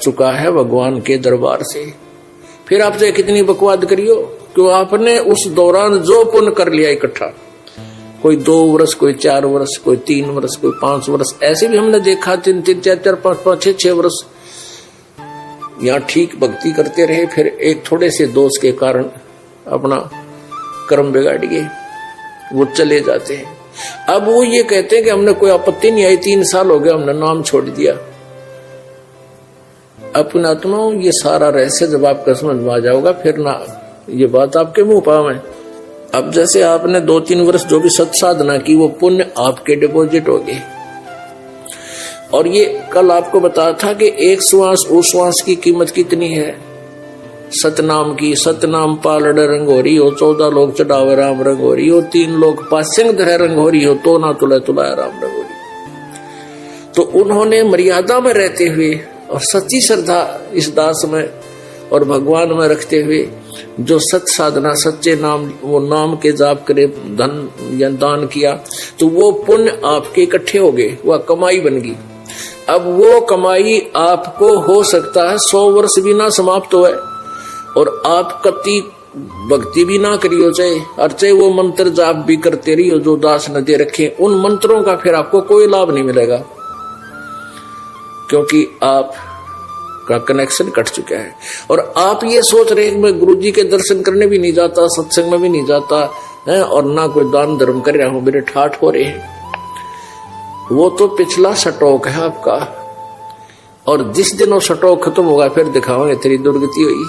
चुका है भगवान के दरबार से। फिर आपसे कितनी बकवाद करियो कि आपने उस दौरान जो पुण्य कर लिया इकट्ठा, कोई 2 वर्ष, कोई 4 वर्ष, कोई 3 वर्ष, कोई 5 वर्ष, ऐसे भी हमने देखा 3-3, 4-4, 5-5, 6-6 वर्ष यहाँ ठीक भक्ति करते रहे, फिर एक थोड़े से दोष के कारण अपना कर्म बिगाड़ गए, वो चले जाते हैं। अब वो ये कहते हैं कि हमने कोई आपत्ति नहीं आई, 3 साल हो गए हमने नाम छोड़ दिया। अपने आत्माओं ये सारा रहस्य जब आपका समझ में आ जाओगा फिर ना ये बात आपके मुंह पाव है। अब जैसे आपने 2-3 वर्ष जो भी सत्साधना की वो पुण्य आपके डिपॉजिट हो गए। और ये कल आपको बताया था कि एक श्वास उस श्वास की कीमत कितनी है। सतनाम की, सतनाम पालड़ रंगोरी हो, 14 लोग चढ़ावे राम रंगोरी हो, 3 लोग पासिंग धरे रंगोरी हो, तो ना तुला तुलाया राम रंगोरी। तो उन्होंने मर्यादा में रहते हुए और सच्ची श्रद्धा इस दास में और भगवान में रखते हुए जो सत साधना, सच्चे नाम, वो नाम के जाप करे, धन या दान किया, तो वो पुण्य आपके इकट्ठे हो गए, वह कमाई बन गई। अब वो कमाई आपको हो सकता है 100 वर्ष भी ना समाप्त हो, और आप कति भक्ति भी ना करियो चाहे, और चाहे वो मंत्र जाप भी करते रहियो जो दास ने दे रखे, उन मंत्रों का फिर आपको कोई लाभ नहीं मिलेगा, क्योंकि आप का कनेक्शन कट चुका है। और आप ये सोच रहे हैं कि मैं गुरुजी के दर्शन करने भी नहीं जाता, सत्संग में भी नहीं जाता है, और ना कोई दान धर्म कर रहा हूं, मेरे ठाठ हो रहे हैं। वो तो पिछला स्टॉक है आपका, और जिस दिन वो स्टॉक खत्म होगा फिर दिखाओगे तेरी दुर्गति हुई।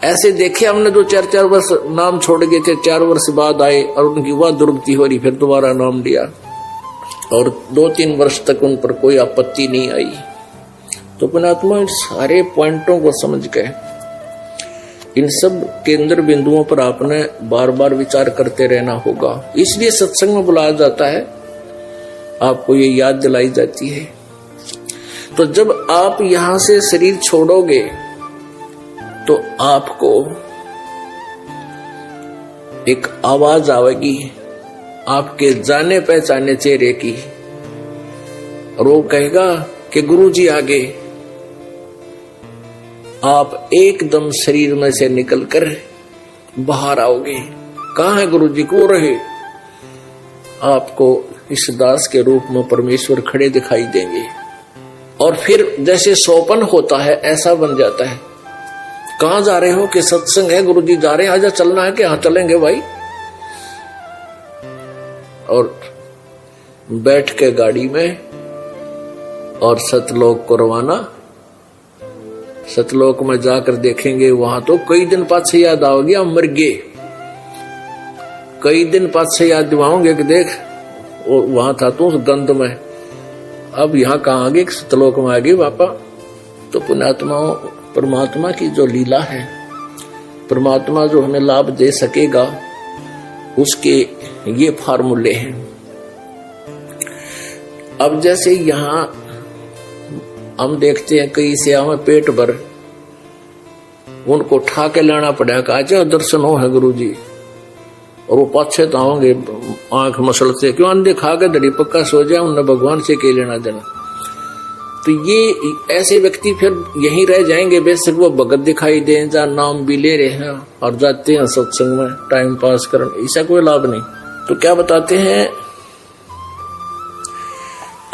ऐसे देखे हमने जो 4-4 वर्ष नाम छोड़ गए थे, 4 वर्ष बाद आए और उनकी वह दुर्गति हो रही, फिर दोबारा नाम लिया और 2-3 वर्ष तक उन पर कोई आपत्ति नहीं आई। तो पुण्यात्मा सारे पॉइंटों को समझ गए, इन सब केंद्र बिंदुओं पर आपने बार बार विचार करते रहना होगा। इसलिए सत्संग में बुलाया जाता है, आपको ये याद दिलाई जाती है। तो जब आप यहां से शरीर छोड़ोगे तो आपको एक आवाज आवेगी आपके जाने पहचाने चेहरे की, और वो कहेगा कि गुरुजी आगे। आप एकदम शरीर में से निकलकर बाहर आओगे। कहाँ है गुरुजी, को रहे? आपको इस दास के रूप में परमेश्वर खड़े दिखाई देंगे, और फिर जैसे सोपन होता है ऐसा बन जाता है। कहाँ जा रहे हो? कि सत्संग है, गुरुजी जा रहे हैं, आजा चलना है। कि हाँ चलेंगे भाई। और बैठ के गाड़ी में और सतलोक को रवाना। सतलोक में जाकर देखेंगे वहां तो कई दिन पाछे याद आओगे हम मर गए, कई दिन पाछे याद दिवाओगे कि देख वहां था तो उस गंध में, अब यहाँ कहाँ आ गए, सतलोक में आ गए वापा। तो पुण्यात्माओं, परमात्मा की जो लीला है, परमात्मा जो हमें लाभ दे सकेगा उसके ये फार्मूले हैं। अब जैसे यहाँ हम देखते हैं कई से हमें पेट भर उनको ठा के लेना पड़ेगा, आज दर्शन हो है गुरुजी, और वो पाछे तो आओगे आंख मसल से, क्यों अंधे खा के दड़ी पक्का सो जाए, उन्हें भगवान से के लेना देना। तो ये ऐसे व्यक्ति फिर यहीं रह जाएंगे, बेशक वो भगत दिखाई दे, जहाँ नाम भी ले रहे हैं और जाते हैं सत्संग में टाइम पास करने, ऐसा कोई लाभ नहीं। तो क्या बताते हैं,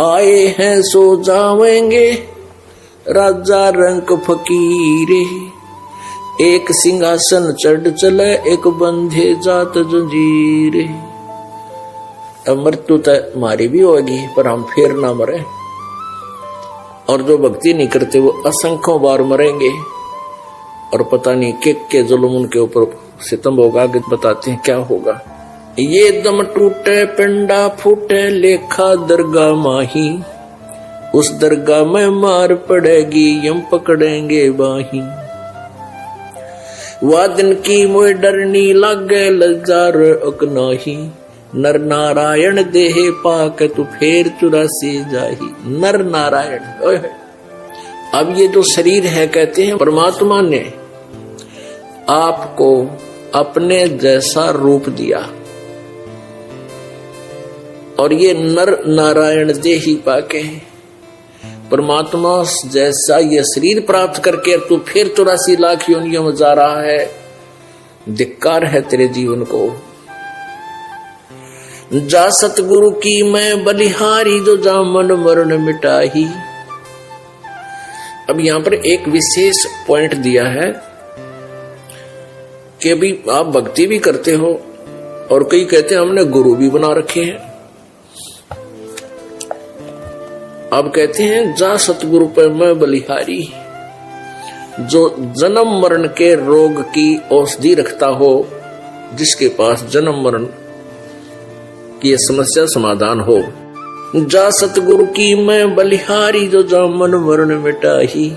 आए हैं सो जावेंगे राजा रंक फकीरे, एक सिंहासन चढ़ चले एक बंधे जात जंजीरे। अब मृत्यु तो मारी भी होगी पर हम फिर ना मरे, और जो भक्ति नहीं करते वो असंख्यों बार मरेंगे, और पता नहीं के जुल्म उनके ऊपर सितम होगा। आगे बताते हैं क्या होगा। ये दम टूटे पिंडा फूटे लेखा दरगाह माही, उस दरगाह में मार पड़ेगी यम पकड़ेंगे बाही। वह दिन की मोह डरनी लागे लजार अकनाही, नर नारायण देहे पाक तू फेर 84 जाही। नर नारायण, अब ये जो शरीर है, कहते हैं परमात्मा ने आपको अपने जैसा रूप दिया, और ये नर नारायण देही पाके परमात्मा जैसा ये शरीर प्राप्त करके तू फिर 84 लाख योनियों में जा रहा है, धिक्कार है तेरे जीवन को। जा सतगुरु की मैं बलिहारी, जो जा मन मरण मिटाही। अब यहां पर एक विशेष पॉइंट दिया है कि अभी आप भक्ति भी करते हो और कई कहते हैं हमने गुरु भी बना रखे हैं। आप कहते हैं जा सतगुरु पे मैं बलिहारी, जो जन्म मरण के रोग की औषधि रखता हो, जिसके पास जन्म मरण की समस्या समाधान हो। जा सतगुरु की मैं बलिहारी, जो जा मन मरण मिटाही।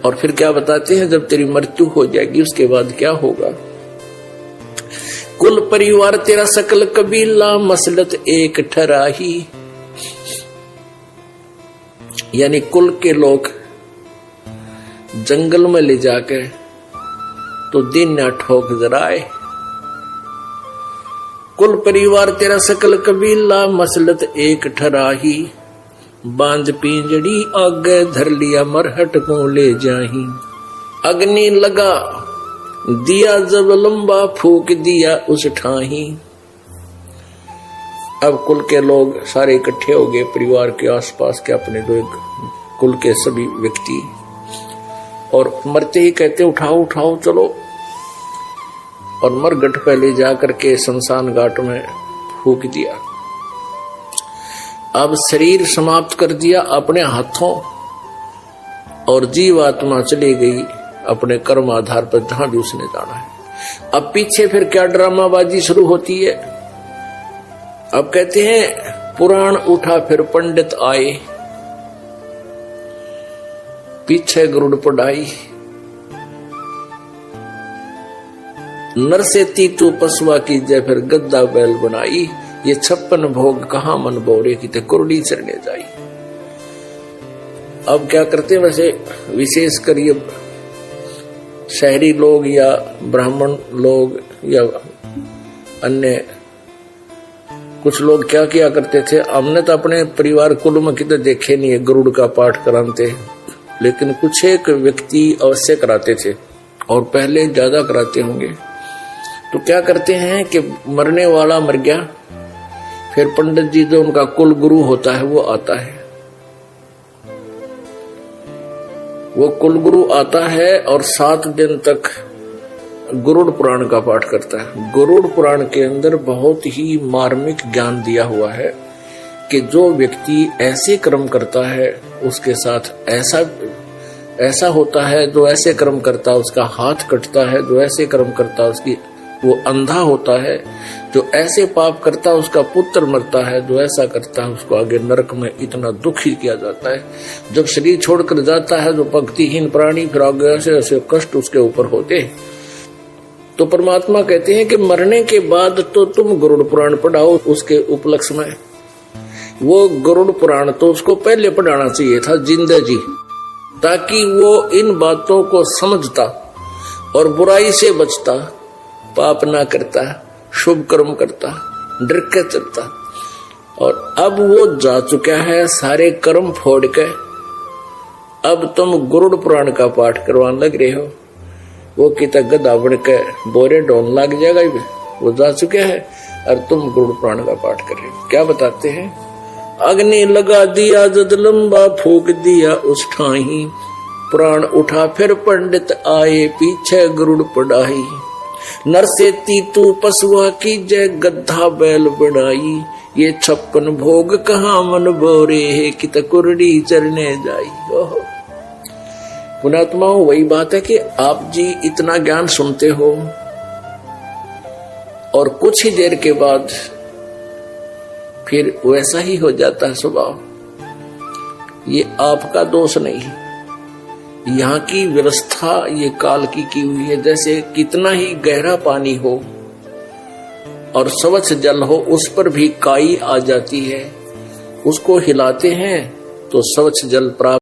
और फिर क्या बताते हैं, जब तेरी मृत्यु हो जाएगी उसके बाद क्या होगा। कुल परिवार तेरा सकल कबीला, मसलत एक ठराही। यानी कुल के लोग जंगल में ले जाके तो दिन न ठोक जराए। कुल परिवार तेरा सकल कबीला, मसलत एक ठराही। बांध पिंजड़ी आगे धर लिया, मरहट को ले जाही। अग्नि लगा दिया जब लंबा, फूक दिया उस ठाही। अब कुल के लोग सारे इकट्ठे हो गए, परिवार के आसपास के अपने लोग, कुल के सभी व्यक्ति, और मरते ही कहते उठाओ उठाओ चलो। और मरघट पहले जाकर के शमशान घाट में फूक दिया। अब शरीर समाप्त कर दिया अपने हाथों, और जीवात्मा चली गई अपने कर्म आधार पर जहां भी उसने जाना है। अब पीछे फिर क्या ड्रामाबाजी शुरू होती है। अब कहते हैं पुराण उठा फिर पंडित आए, पीछे गरुड़ पढ़ाई। नर से तीतू पसुआ की जय, फिर गद्दा बैल बनाई। ये 56 भोग कहां मन बोरे की, ते कुरड़ी चढ़ने जाई। अब क्या करते हैं, वैसे विशेष कर ये शहरी लोग या ब्राह्मण लोग या अन्य कुछ लोग क्या किया करते थे। हमने तो अपने परिवार कुल में कितने देखे नहीं है गरुड़ का पाठ कराते, लेकिन कुछ एक व्यक्ति अवश्य कराते थे, और पहले ज्यादा कराते होंगे। तो क्या करते हैं कि मरने वाला मर गया, फिर पंडित जी जो उनका कुल गुरु होता है वो आता है। वो कुल गुरु आता है और 7 दिन तक गरुड़ पुराण का पाठ करता है। गरुड़ पुराण के अंदर बहुत ही मार्मिक ज्ञान दिया हुआ है कि जो व्यक्ति ऐसे कर्म करता है उसके साथ ऐसा होता है, जो ऐसे कर्म करता है उसका हाथ कटता है, जो ऐसे कर्म करता है उसकी वो अंधा होता है, जो ऐसे पाप करता है उसका पुत्र मरता है, जो ऐसा करता है उसको आगे नरक में इतना दुखी किया जाता है। जब शरीर छोड़कर जाता है जो भक्तिहीन प्राणी, फिर आगे ऐसे ऐसे कष्ट उसके ऊपर होते। तो परमात्मा कहते हैं कि मरने के बाद तो तुम गरुड़ पुराण पढ़ाओ। उसके उपलक्ष्य में वो गरुड़ पुराण तो उसको पहले पढ़ाना चाहिए था जिंदा जी, ताकि वो इन बातों को समझता और बुराई से बचता, पाप ना करता, शुभ कर्म करता, डर के चलता। और अब वो जा चुका है सारे कर्म फोड़ के, अब तुम गरुड़ पुराण का पाठ करवाने लग रहे हो। वो कितना गधा बन के बोरे ढोन लग जाएगा, वो जा चुके हैं और तुम गरुड़ पुराण का पाठ कर रहे हो। क्या बताते हैं, अग्नि लगा दिया जद लंबा, फूक दिया उस ठाही। प्राण उठा फिर पंडित आए, पीछे गरुड़ पढ़ाई। नर से तीतू पसुआ की जय, गद्दा बैल बढ़ाई। ये 56 भोग कहां मन बोरे है, कित कुरड़ी चरने जाई। पुणात्माओं, वही बात है कि आप जी इतना ज्ञान सुनते हो और कुछ ही देर के बाद फिर वैसा ही हो जाता है स्वभाव। ये आपका दोष नहीं, यहाँ की व्यवस्था ये काल की हुई है। जैसे कितना ही गहरा पानी हो और स्वच्छ जल हो, उस पर भी काई आ जाती है, उसको हिलाते हैं तो स्वच्छ जल प्राप्त